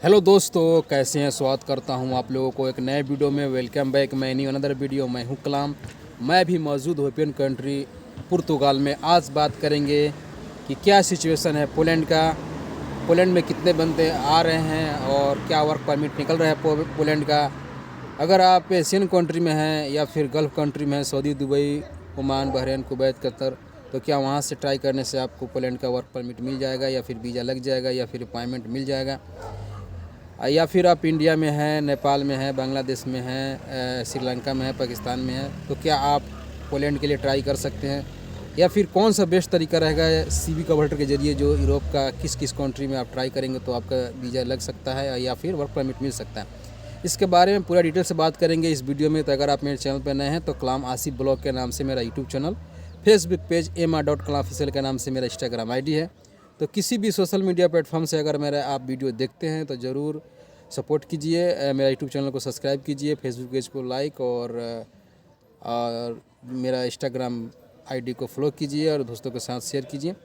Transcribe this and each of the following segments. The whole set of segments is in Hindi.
हेलो दोस्तों, कैसे हैं। स्वागत करता हूं आप लोगों को एक नए वीडियो में। Welcome back my new another video. मैं हूं कलाम। मैं भी मौजूद यूरोपियन कंट्री पुर्तगाल में। आज बात करेंगे कि क्या सिचुएशन है पोलैंड का। पोलैंड में कितने बंदे आ रहे हैं और क्या वर्क परमिट निकल रहा है पोलैंड का। अगर आप एशियन कंट्री में हैं या फिर गल्फ़ कंट्री में हैं, Saudi, Dubai, Oman, Bahrain, Kuwait, Qatar, तो क्या वहाँ से ट्राई करने से आपको पोलैंड का वर्क परमिट मिल जाएगा या फिर वीज़ा लग जाएगा या फिर अपॉइंटमेंट मिल जाएगा। या फिर आप इंडिया में हैं, नेपाल में हैं, बांग्लादेश में हैं, श्रीलंका में हैं, पाकिस्तान में हैं, तो क्या आप पोलैंड के लिए ट्राई कर सकते हैं। या फिर कौन सा बेस्ट तरीका रहेगा सीवी कन्वर्टर के ज़रिए जो यूरोप का किस किस कंट्री में आप ट्राई करेंगे तो आपका वीज़ा लग सकता है या फिर वर्क परमिट मिल सकता है। इसके बारे में पूरा डिटेल से बात करेंगे इस वीडियो में। तो अगर आप मेरे चैनल पर नए हैं तो कलाम आसिफ ब्लॉग के नाम से मेरा YouTube channel, Facebook page ma.kalamofficial के नाम से मेरा इंस्टाग्राम आईडी है। तो किसी भी सोशल मीडिया प्लेटफॉर्म से अगर मेरा आप वीडियो देखते हैं तो ज़रूर सपोर्ट कीजिए। मेरा यूट्यूब चैनल को सब्सक्राइब कीजिए, फेसबुक पेज को लाइक और मेरा इंस्टाग्राम आईडी को फॉलो कीजिए और दोस्तों के साथ शेयर कीजिए।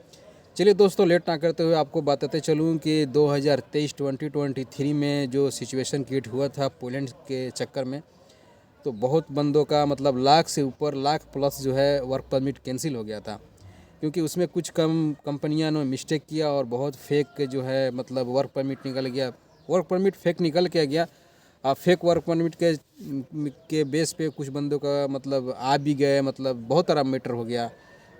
चलिए दोस्तों, लेट ना करते हुए आपको बताते चलूँ कि 2023 में जो सिचुएशन क्रिएट हुआ था पोलैंड के चक्कर में, तो बहुत बंदों का मतलब लाख से ऊपर, लाख प्लस जो है वर्क परमिट कैंसिल हो गया था। क्योंकि उसमें कुछ कंपनियां ने मिस्टेक किया और बहुत फेक जो है मतलब वर्क परमिट निकल गया। वर्क परमिट फेक निकल के गया। फेक वर्क परमिट के बेस पे कुछ बंदों का मतलब आ भी गए, मतलब बहुत सारा मैटर हो गया,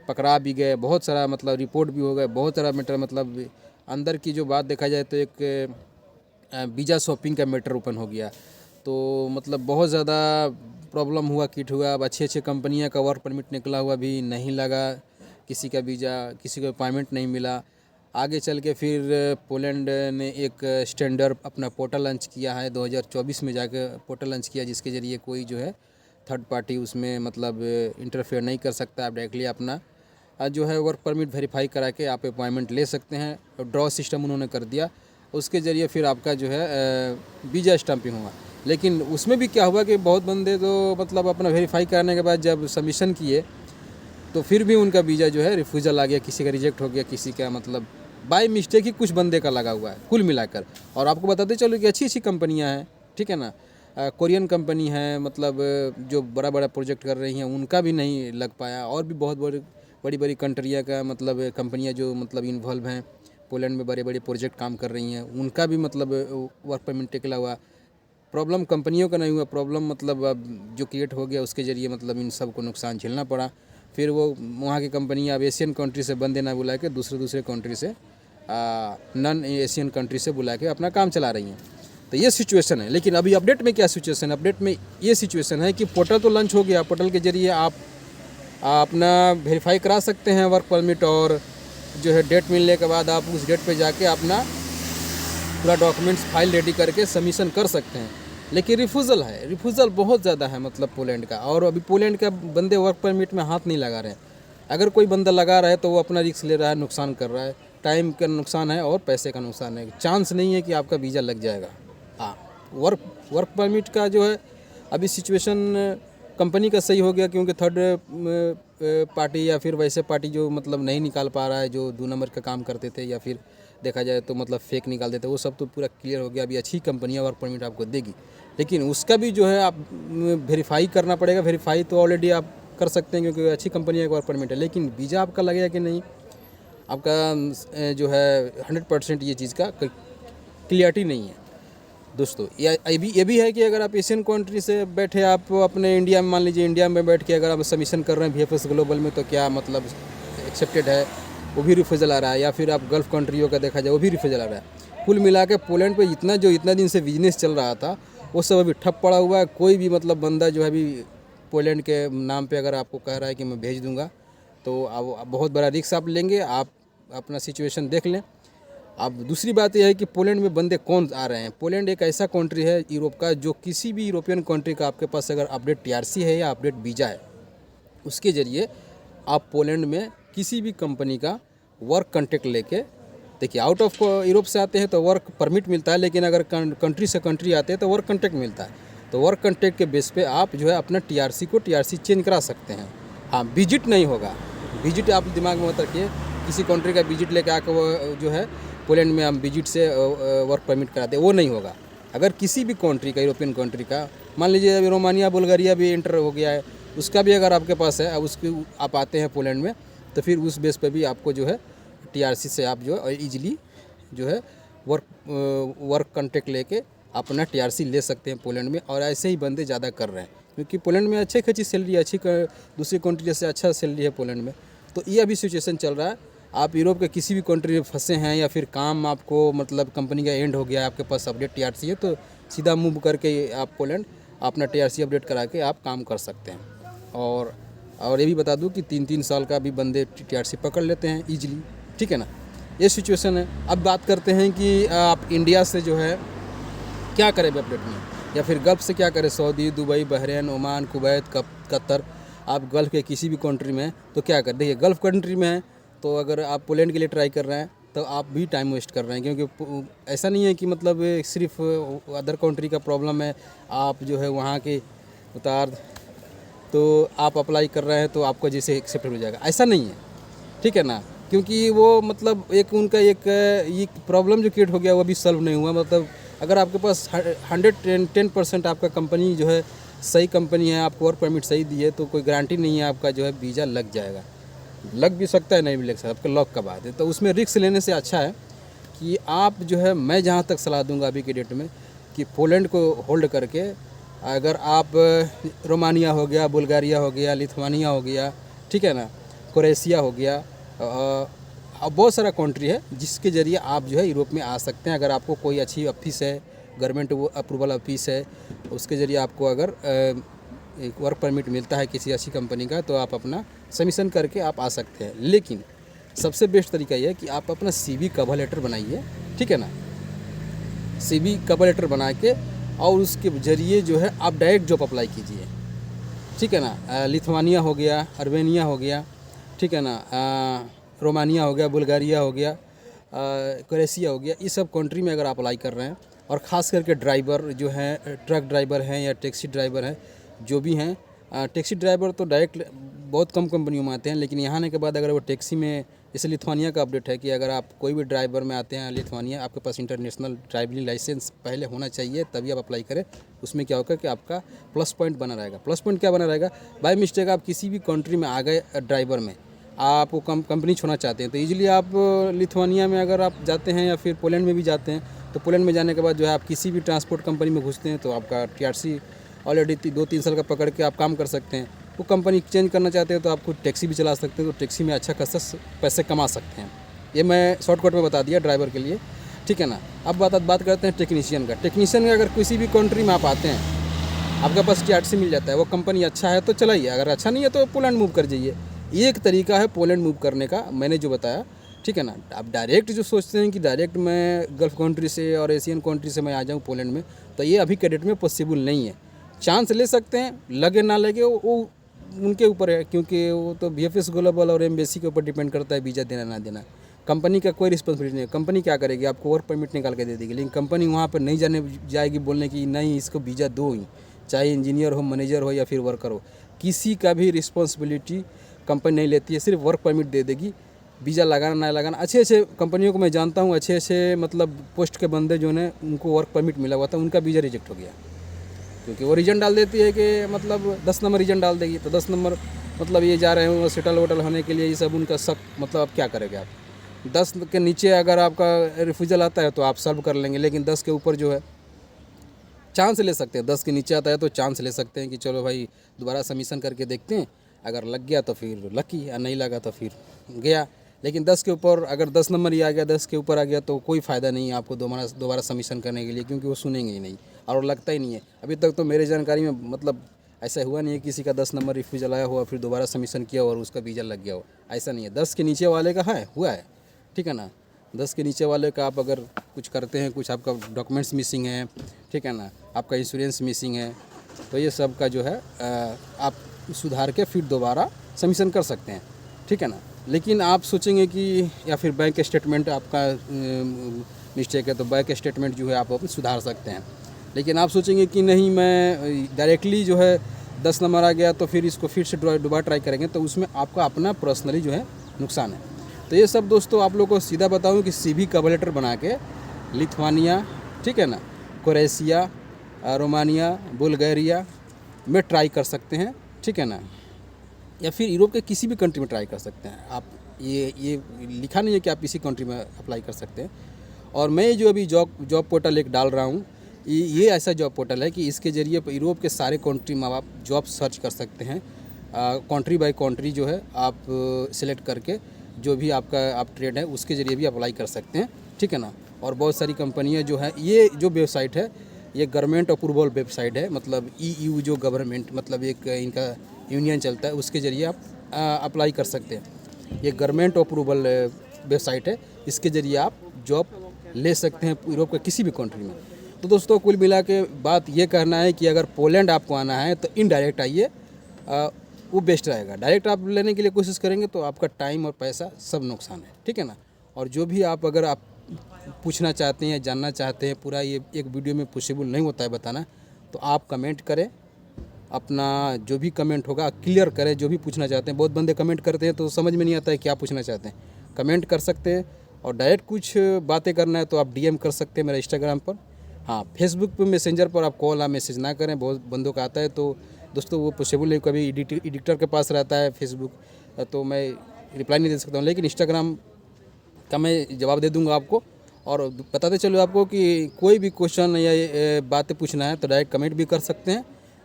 पकड़ा भी गए, बहुत सारा मतलब रिपोर्ट भी हो गए, बहुत सारा मैटर। मतलब अंदर की जो बात देखा जाए तो एक वीज़ा शॉपिंग का मैटर ओपन हो गया। तो मतलब बहुत ज़्यादा प्रॉब्लम हुआ, किट हुआ। अब अच्छी अच्छी कंपनियां का वर्क परमिट निकला हुआ भी नहीं लगा, किसी का वीज़ा, किसी को अपॉइंटमेंट नहीं मिला। आगे चल के फिर पोलैंड ने एक स्टैंडर्ड अपना पोर्टल लॉन्च किया है 2024 में जाकर पोर्टल लॉन्च किया, जिसके ज़रिए कोई जो है थर्ड पार्टी उसमें मतलब इंटरफेयर नहीं कर सकता। आप डायरेक्टली अपना जो है वर्क परमिट वेरीफाई करा के आप अपॉइंटमेंट ले सकते हैं। ड्रॉ सिस्टम उन्होंने कर दिया, उसके ज़रिए फिर आपका जो है वीज़ा स्टैंपिंग हुआ। लेकिन उसमें भी क्या हुआ कि बहुत बंदे तो मतलब अपना वेरीफाई करने के बाद जब सबमिशन किए तो फिर भी उनका वीज़ा जो है रिफ्यूज़ल आ गया, किसी का रिजेक्ट हो गया, किसी का मतलब बाय मिस्टेक ही कुछ बंदे का लगा हुआ है कुल मिलाकर। और आपको बताते चलो कि अच्छी अच्छी कंपनियां हैं, ठीक है ना। कोरियन कंपनी है, मतलब जो बड़ा बड़ा प्रोजेक्ट कर रही हैं, उनका भी नहीं लग पाया। और भी बहुत बड़ी बड़ी कंट्रियाँ का मतलब कंपनियाँ जो मतलब इन्वॉल्व हैं पोलैंड में, बड़े बड़े प्रोजेक्ट काम कर रही हैं, उनका भी मतलब वर्क परमिट निकला हुआ। प्रॉब्लम कंपनियों का नहीं हुआ, प्रॉब्लम मतलब अब जो क्रिएट हो गया उसके ज़रिए मतलब इन सब को नुकसान झेलना पड़ा। फिर वो वहाँ की कंपनियाँ अब एशियन कंट्री से बंदे ना बुला के दूसरे कंट्री से, नॉन एशियन कंट्री से बुला के अपना काम चला रही हैं। तो ये सिचुएशन है। लेकिन अभी अपडेट में क्या सिचुएशन है? अपडेट में ये सिचुएशन है कि पोर्टल तो लॉन्च हो गया। पोर्टल के ज़रिए आप अपना वेरीफाई करा सकते हैं वर्क परमिट, और जो है डेट मिलने के बाद आप उस डेट पे जाके अपना पूरा डॉक्यूमेंट्स फाइल रेडी करके सबमिशन कर सकते हैं। लेकिन रिफ्यूज़ल है, रिफ्यूज़ल बहुत ज़्यादा है मतलब पोलैंड का। और अभी पोलैंड का बंदे वर्क परमिट में हाथ नहीं लगा रहे हैं। अगर कोई बंदा लगा रहा है तो वो अपना रिस्क ले रहा है, नुकसान कर रहा है, टाइम का नुकसान है और पैसे का नुकसान है। चांस नहीं है कि आपका वीज़ा लग जाएगा। हाँ, वर्क परमिट का जो है अभी सिचुएशन कंपनी का सही हो गया, क्योंकि थर्ड पार्टी या फिर वैसे पार्टी जो मतलब नहीं निकाल पा रहा है, जो 2 नंबर का काम करते थे या फिर देखा जाए तो मतलब फेक निकाल देते, वो सब तो पूरा क्लियर हो गया। अभी अच्छी कंपनियां वर्क परमिट आपको देगी, लेकिन उसका भी जो है आप वेरीफाई करना पड़ेगा। वेरीफाई तो ऑलरेडी आप कर सकते हैं क्योंकि अच्छी कंपनियों का वर्क परमिट है, लेकिन वीज़ा आपका लगेगा कि नहीं, आपका जो है 100% ये चीज़ का क्लियरिटी नहीं है दोस्तों। ये भी है कि अगर आप एशियन कंट्री से बैठे, आप अपने इंडिया में, मान लीजिए इंडिया में बैठ के अगर आप सबमिशन कर रहे हैं VFS ग्लोबल में, तो क्या मतलब एक्सेप्टेड है, वो भी रिफ्यूज़ल आ रहा है। या फिर आप गल्फ़ कंट्रियों का देखा जाए वो भी रिफ्यूज़ल आ रहा है। कुल मिला के पोलैंड पे इतना दिन से बिजनेस चल रहा था वो सब अभी ठप पड़ा हुआ है। कोई भी मतलब बंदा जो है अभी पोलैंड के नाम पे अगर आपको कह रहा है कि मैं भेज दूंगा, तो अब बहुत बड़ा रिस्क आप लेंगे। आप अपना सिचुएशन देख लें। अब दूसरी बात यह है कि पोलैंड में बंदे कौन आ रहे हैं। पोलैंड एक ऐसा कंट्री है यूरोप का, जो किसी भी यूरोपियन कंट्री का आपके पास अगर अपडेट TRC है या अपडेट वीज़ा है, उसके ज़रिए आप पोलैंड में किसी भी कंपनी का वर्क कॉन्ट्रैक्ट लेके, देखिए आउट ऑफ यूरोप से आते हैं तो वर्क परमिट मिलता है, लेकिन अगर कंट्री से कंट्री आते हैं तो वर्क कॉन्ट्रैक्ट मिलता है। तो वर्क कॉन्ट्रैक्ट के बेस पे आप जो है अपना TRC चेंज करा सकते हैं। हाँ, विजिट नहीं होगा। विजिट आप दिमाग में मत रखिए, किसी कंट्री का विजिट लेके आकर वो जो है पोलैंड में हम विजिट से वर्क परमिट कराते, वो नहीं होगा। अगर किसी भी कंट्री का, यूरोपियन कंट्री का, मान लीजिए अभी रोमानिया बुल्गारिया भी इंटर हो गया है, उसका भी अगर आपके पास है, अब उसके आप आते हैं पोलैंड में, तो फिर उस बेस पे भी आपको जो है टीआरसी से आप जो है ईजिली जो है वर्क कॉन्ट्रैक्ट लेके अपना टीआरसी ले सकते हैं पोलैंड में। और ऐसे ही बंदे ज़्यादा कर रहे हैं, क्योंकि पोलैंड में अच्छी खासी सैलरी है, दूसरी कंट्री से अच्छा सैलरी है पोलैंड में। तो ये अभी सिचुएशन चल रहा है। आप यूरोप के किसी भी कंट्री में फंसे हैं या फिर काम आपको मतलब कंपनी का एंड हो गया है, आपके पास अपडेट टीआरसी है, तो सीधा मूव करके आप पोलैंड अपना टीआरसी अपडेट करा के आप काम कर सकते हैं। और ये भी बता दूं कि 3-3 साल का भी बंदे टीआरसी पकड़ लेते हैं ईजिली, ठीक है ना। ये सिचुएशन है। अब बात करते हैं कि आप इंडिया से जो है क्या करें अपडेट में, या फिर गल्फ़ से क्या करें, Saudi, Dubai, Bahrain, Oman, Kuwait, Qatar. आप गल्फ़ के किसी भी कंट्री में तो क्या करें। देखिए, गल्फ़ कंट्री में है तो अगर आप पोलैंड के लिए ट्राई कर रहे हैं तो आप भी टाइम वेस्ट कर रहे हैं, क्योंकि ऐसा नहीं है कि मतलब सिर्फ अदर कंट्री का प्रॉब्लम है, आप जो है वहाँ के उतार तो आप अप्लाई कर रहे हैं तो आपको जैसे एक्सेप्ट हो जाएगा, ऐसा नहीं है, ठीक है ना। क्योंकि वो मतलब एक उनका एक ये प्रॉब्लम जो क्रिएट हो गया वो अभी सॉल्व नहीं हुआ। मतलब अगर आपके पास 110% आपका कंपनी जो है सही कंपनी है, आपको वर्क परमिट सही दी है, तो कोई गारंटी नहीं है आपका जो है वीज़ा लग जाएगा। लग भी सकता है, नहीं भी लग सकता, आपका लॉक का बात है। तो उसमें रिस्क लेने से अच्छा है कि आप जो है, मैं जहाँ तक सलाह दूंगा अभी के डेट में, कि पोलैंड को होल्ड करके अगर आप रोमानिया हो गया, बुल्गारिया हो गया, लिथुआनिया हो गया, ठीक है ना, क्रोएशिया हो गया, अब बहुत सारा कंट्री है जिसके ज़रिए आप जो है यूरोप में आ सकते हैं। अगर आपको कोई अच्छी ऑफिस है, गवर्नमेंट अप्रूवल ऑफिस है, उसके ज़रिए आपको अगर एक वर्क परमिट मिलता है किसी अच्छी कंपनी का, तो आप अपना सबमिशन करके आप आ सकते हैं। लेकिन सबसे बेस्ट तरीका यह है कि आप अपना सीवी कवर लेटर बनाइए, ठीक है ना। सीवी कवर लेटर बना के और उसके ज़रिए जो है आप डायरेक्ट जॉब अप्लाई कीजिए, ठीक है ना। लिथुआनिया हो गया, अर्मेनिया हो गया, ठीक है ना, रोमानिया हो गया, बुल्गारिया हो गया, क्रोएशिया हो गया, इस सब कंट्री में अगर आप अप्लाई कर रहे हैं, और ख़ास करके ड्राइवर जो हैं, ट्रक ड्राइवर हैं या टैक्सी ड्राइवर हैं, जो भी हैं, टैक्सी ड्राइवर तो डायरेक्ट बहुत कम कंपनियों में आते हैं, लेकिन यहाँ आने के बाद अगर वो टैक्सी में, जैसे लिथुआनिया का अपडेट है कि अगर आप कोई भी ड्राइवर में आते हैं लिथुआनिया, आपके पास इंटरनेशनल ड्राइविंग लाइसेंस पहले होना चाहिए, तभी आप अप्लाई करें। उसमें क्या होगा कि आपका प्लस पॉइंट बना रहेगा। प्लस पॉइंट क्या बना रहेगा, बाय मिस्टेक आप किसी भी कंट्री में आ गए ड्राइवर में, आप वो कंपनी छोड़ना चाहते हैं, तो ईजिली आप लिथुआनिया में अगर आप जाते हैं या फिर पोलैंड में भी जाते हैं, तो पोलैंड में जाने के बाद जो है आप किसी भी ट्रांसपोर्ट कंपनी में घुसते हैं, तो आपका टीआरसी ऑलरेडी 2-3 साल का पकड़ के आप काम कर सकते हैं। वो कंपनी चेंज करना चाहते हैं तो आप खुद टैक्सी भी चला सकते हैं, तो टैक्सी में अच्छा खासा पैसे कमा सकते हैं। ये मैं शॉर्टकट में बता दिया ड्राइवर के लिए, ठीक है ना। अब बात करते हैं टेक्नीशियन का। टेक्नीशियन में अगर किसी भी कंट्री में आप आते हैं, आपके पास टीआरसी मिल जाता है, वो कंपनी अच्छा है तो चलाइए, अगर अच्छा नहीं है तो पोलैंड मूव कर जाइए। ये एक तरीका है पोलैंड मूव करने का, मैंने जो बताया, ठीक है ना। आप डायरेक्ट जो सोचते हैं कि डायरेक्ट मैं गल्फ़ कंट्री से और एशियन कंट्री से मैं आ जाऊँ पोलैंड में, तो ये अभी के डेट में पॉसिबल नहीं है। चांस ले सकते हैं, लगे ना लगे वो उनके ऊपर है, क्योंकि वो तो VFS ग्लोबल और एम्बेसी के ऊपर डिपेंड करता है वीज़ा देना ना देना। कंपनी का कोई रिस्पॉन्सिबिलिटी नहीं है। कंपनी क्या करेगी, आपको वर्क परमिट निकाल के दे देगी, लेकिन कंपनी वहाँ पर नहीं जाने जाएगी बोलने की नहीं इसको वीज़ा दो ही, चाहे इंजीनियर हो, मैनेजर हो या फिर वर्कर हो, किसी का भी रिस्पॉन्सिबिलिटी कंपनी नहीं लेती है, सिर्फ वर्क परमिट दे देगी। वीज़ा लगाना ना लगाना, अच्छे कंपनियों को मैं जानता हूँ, अच्छे मतलब पोस्ट के बंदे जो हैं उनको वर्क परमिट मिला हुआ था, उनका वीज़ा रिजेक्ट हो गया, क्योंकि वो रीजन डाल देती है कि मतलब 10 नंबर रीजन डाल देगी, तो 10 नंबर मतलब ये जा रहे हैं सेटल वोटल होने के लिए, ये सब उनका शक, मतलब आप क्या करेंगे। आप 10 के नीचे अगर आपका रिफ्यूजल आता है तो आप सॉल्व कर लेंगे, लेकिन 10 के ऊपर जो है चांस ले सकते हैं। 10 के नीचे आता है तो चांस ले सकते हैं कि चलो भाई दोबारा सबमिशन करके देखते हैं, अगर लग गया तो फिर लकी, या नहीं लगा तो फिर गया। लेकिन 10 के ऊपर अगर 10 नंबर ही आ गया, 10 के ऊपर आ गया, तो कोई फ़ायदा नहीं है आपको दोबारा सबमिशन करने के लिए, क्योंकि वो सुनेंगे ही नहीं और लगता ही नहीं है। अभी तक तो मेरी जानकारी में मतलब ऐसा हुआ नहीं है किसी का 10 नंबर रिफ्यूजल आया हो और फिर दोबारा सबमिशन किया और उसका वीज़ा लग गया हो, ऐसा नहीं है। 10 के नीचे वाले का हुआ है, ठीक है ना। 10 के नीचे वाले का आप अगर कुछ करते हैं, कुछ आपका डॉक्यूमेंट्स मिसिंग है, ठीक है ना, आपका इंश्योरेंस मिसिंग है, तो ये सब का जो है आप सुधार के फिर दोबारा सबमिशन कर सकते हैं, ठीक है ना। लेकिन आप सोचेंगे कि या फिर बैंक स्टेटमेंट आपका मिस्टेक है, तो बैंक स्टेटमेंट जो है आप अपने सुधार सकते हैं। लेकिन आप सोचेंगे कि नहीं मैं डायरेक्टली जो है 10 नंबर आ गया तो फिर इसको फिर से दोबारा ट्राई करेंगे, तो उसमें आपका अपना पर्सनली जो है नुकसान है। तो ये सब दोस्तों आप लोग को सीधा बताऊं कि CV कवर लेटर बना के लिथुआनिया, ठीक है ना, क्रोएशिया, रोमानिया, बुल्गारिया में ट्राई कर सकते हैं, ठीक है ना, या फिर यूरोप के किसी भी कंट्री में ट्राई कर सकते हैं आप। ये लिखा नहीं है कि आप इसी कंट्री में अप्लाई कर सकते हैं। और मैं जो अभी जॉब पोर्टल एक डाल रहा हूँ, ये ऐसा जॉब पोर्टल है कि इसके ज़रिए यूरोप के सारे कंट्री में आप जॉब सर्च कर सकते हैं। कंट्री बाय कंट्री जो है आप सिलेक्ट करके जो भी आपका आप ट्रेड है उसके ज़रिए भी अप्लाई कर सकते हैं, ठीक है ना। और बहुत सारी कंपनियां जो है, ये जो वेबसाइट है ये गवर्नमेंट अप्रूवल वेबसाइट है, मतलब EU जो गवर्नमेंट मतलब एक इनका यूनियन चलता है उसके ज़रिए आप अप्लाई कर सकते हैं। ये गवर्नमेंट अप्रूवल वेबसाइट है, इसके ज़रिए आप जॉब ले सकते हैं यूरोप के किसी भी कंट्री में। तो दोस्तों कुल मिला के बात ये कहना है कि अगर पोलैंड आपको आना है तो इनडायरेक्ट आइए, वो बेस्ट रहेगा। डायरेक्ट आप लेने के लिए कोशिश करेंगे तो आपका टाइम और पैसा सब नुकसान है, ठीक है ना। और जो भी आप अगर आप पूछना चाहते हैं, जानना चाहते हैं, पूरा ये एक वीडियो में पॉसिबल नहीं होता है बताना, तो आप कमेंट करें, अपना जो भी कमेंट होगा क्लियर करें, जो भी पूछना चाहते हैं। बहुत बंदे कमेंट करते हैं तो समझ में नहीं आता है क्या पूछना चाहते हैं। कमेंट कर सकते हैं, और डायरेक्ट कुछ बातें करना है तो आप DM कर सकते हैं मेरा इंस्टाग्राम पर। हाँ, फेसबुक पर मैसेंजर पर आप कॉल या मैसेज ना करें, बहुत बंदों का आता है तो दोस्तों वो पॉसिबल नहीं, कभी एडिटर के पास रहता है फेसबुक, तो मैं रिप्लाई नहीं दे सकता हूँ। लेकिन इंस्टाग्राम का मैं जवाब दे दूँगा आपको। और बताते चलो आपको कि कोई भी क्वेश्चन या बातें पूछना है तो डायरेक्ट कमेंट भी कर सकते हैं।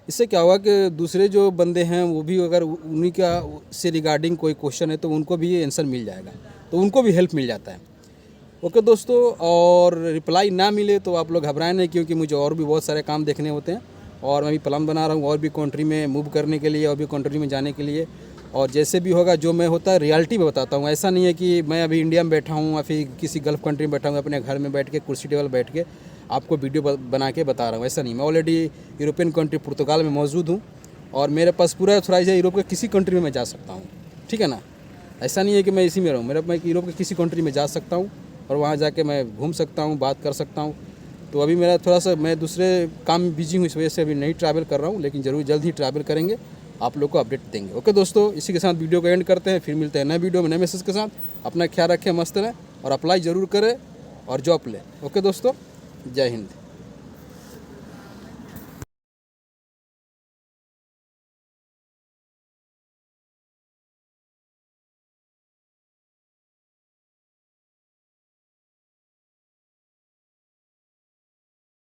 इससे क्या होगा कि दूसरे जो बंदे हैं वो भी अगर उन्हीं का से रिगार्डिंग कोई क्वेश्चन है तो उनको भी आंसर मिल जाएगा, तो उनको भी हेल्प मिल जाता है। ओके दोस्तों, और रिप्लाई ना मिले तो आप लोग घबराएं नहीं, क्योंकि मुझे और भी बहुत सारे काम देखने होते हैं और मैं भी प्लान बना रहा हूँ और भी कंट्री में मूव करने के लिए, और भी कंट्री में जाने के लिए। और जैसे भी होगा जो मैं होता है रियलिटी में बताता हूँ। ऐसा नहीं है कि मैं अभी इंडिया में बैठा हूँ या फिर किसी गल्फ़ कंट्री में बैठा हूँ, अपने घर में बैठ के कुर्सी टेबल बैठ के आपको वीडियो बना के बता रहा हूँ, ऐसा नहीं। मैं ऑलरेडी यूरोपियन कंट्री पुर्तगाल में मौजूद हूँ और मेरे पास पूरा ऑथराइज है, यूरोप के किसी कंट्री में मैं जा सकता हूँ, ठीक है ना। ऐसा नहीं है कि मैं इसी में रहूँ, मैं यूरोप के किसी कंट्री में जा सकता हूँ और वहाँ जाके मैं घूम सकता हूँ, बात कर सकता हूँ। तो अभी मेरा थोड़ा सा मैं दूसरे काम में बिजी हूँ, इस वजह से अभी नहीं ट्रैवल कर रहा हूँ, लेकिन ज़रूर जल्द ही ट्रैवल करेंगे, आप लोग को अपडेट देंगे। ओके दोस्तों, इसी के साथ वीडियो को एंड करते हैं, फिर मिलते हैं नए वीडियो में नए मैसेज के साथ। अपना ख्याल रखें, मस्त रहें और अप्लाई ज़रूर करें और जॉब लें। ओके दोस्तों, जय हिंद।